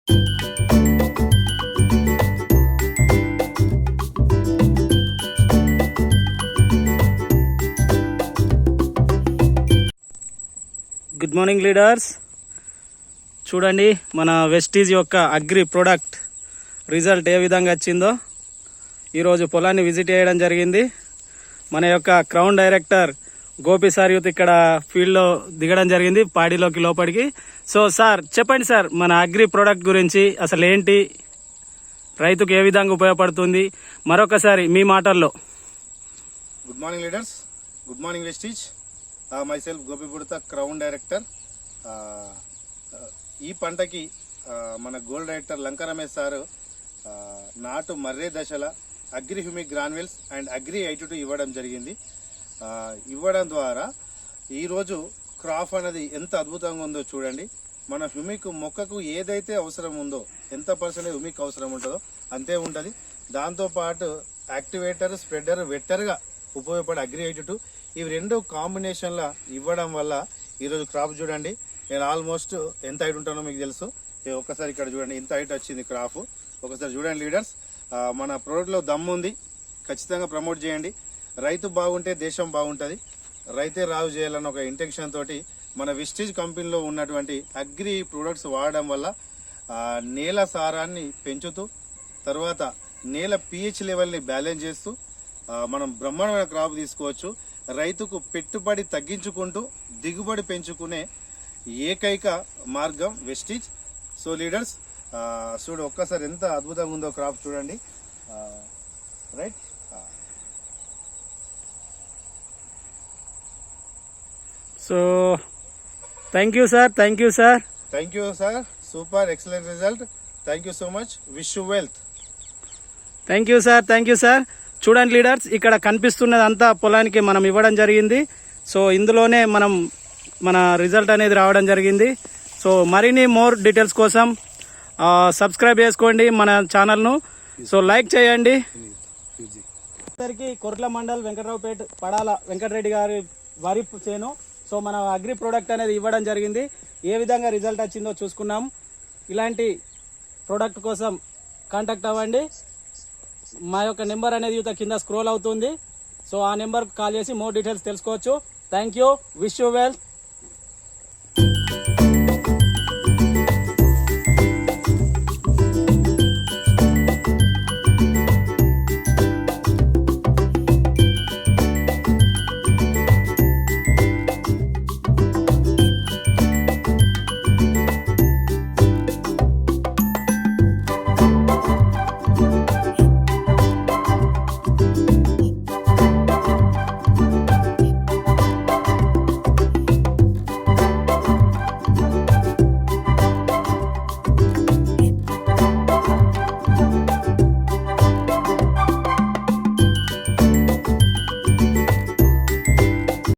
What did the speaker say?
Good morning leaders. చూడండి మన Vestige యొక్క అగ్రి ప్రోడక్ట్ రిజల్ట్ ఏ విధంగా వచ్చిందో. ఈరోజు పొలాన్ని విజిట్ చేయడం జరిగింది. మన యొక్క crown director Gopi sir youth ఇక్కడ ఫీల్డ్లో దిగడం జరిగింది, పాడిలోకి లోపలికి. సో సార్ చెప్పండి సార్, మన అగ్రి ప్రోడక్ట్ గురించి అసలు ఏంటి, రైతుకు ఏ విధంగా ఉపయోగపడుతుంది, మరొకసారి మీ మాటల్లో. Good morning leaders, good morning Vestige. Myself Gopi Budata, crown director. ఈ పంటకి మన గోల్డ్ డైరెక్టర్ లంక రమేష్ సారు నాటు మర్రే దశల agri humic granules and agri 82 ఇవ్వడం జరిగింది. ఇవ్వడం ద్వారా ఈరోజు క్రాప్ అనేది ఎంత అద్భుతంగా ఉందో చూడండి. మన హ్యూమిక్ మొక్కకు ఏదైతే అవసరం ఉందో, ఎంత పర్సెంటేజ్ హ్యూమిక్ అవసరం ఉంటుందో అంతే ఉంటుంది. దాంతోపాటు యాక్టివేటర్, స్ప్రెడర్, వెట్టర్గా ఉపయోగపడే అగ్రి 82 ఇవి రెండు కాంబినేషన్లా ఇవ్వడం వల్ల ఈరోజు క్రాప్ చూడండి. నేను ఆల్మోస్ట్ ఎంత హైట్ ఉంటానో మీకు తెలుసు. ఒక్కసారి ఇక్కడ చూడండి, ఇంత హైట్ వచ్చింది క్రాప్. ఒకసారి చూడండి లీడర్స్, మన ప్రోడక్ట్లో దమ్ము ఉంది, ఖచ్చితంగా ప్రమోట్ చేయండి. రైతు బాగుంటే దేశం బాగుంటుంది. రైతే రాజు చేయాలన్న ఒక ఇంటెన్షన్ తోటి మన వెస్టీజ్ కంపెనీలో ఉన్నటువంటి అగ్రి ప్రొడక్ట్స్ వాడడం వల్ల నేల సారాన్ని పెంచుతూ, తర్వాత నేల pH లెవెల్ని బ్యాలెన్స్ చేస్తూ మనం బ్రహ్మాండమైన క్రాప్ తీసుకోవచ్చు. రైతుకు పెట్టుబడి తగ్గించుకుంటూ దిగుబడి పెంచుకునే ఏకైక మార్గం వెస్టీజ్. సో లీడర్స్ చూడు, ఒక్కసారి ఎంత అద్భుతంగా ఉందో క్రాప్ చూడండి. Right, so thank you sir, thank you sir, thank you sir. Super, excellent result. Thank you so much. Wish you wealth. Thank you sir, thank you sir. చూడండి leaders, ఇక్కడ కనిపిస్తున్నది అంతా పొలానికి మనం ఇవ్వడం జరిగింది. సో ఇందులోనే మన రిజల్ట్ అనేది రావడం జరిగింది. సో మరిన్ని మోర్ డీటెయిల్స్ కోసం సబ్స్క్రైబ్ చేసుకోండి మన ఛానల్ను. సో లైక్ చేయండి. కొర్ల మండల్ వెంకటరావుపేట పడాల వెంకటరెడ్డి గారి వరి చేను. సో మన అగ్రి ప్రోడక్ట్ అనేది ఇవ్వడం జరిగింది. ఏ విధంగా రిజల్ట్ వచ్చిందో చూసుకున్నాం. ఇలాంటి ప్రోడక్ట్ కోసం కాంటాక్ట్ అవ్వండి. మా యొక్క నెంబర్ అనేది కింద స్క్రోల్ అవుతుంది. సో ఆ నెంబర్కి కాల్ చేసి మోర్ డీటెయిల్స్ తెలుసుకోవచ్చు. Thank you. Wish you well.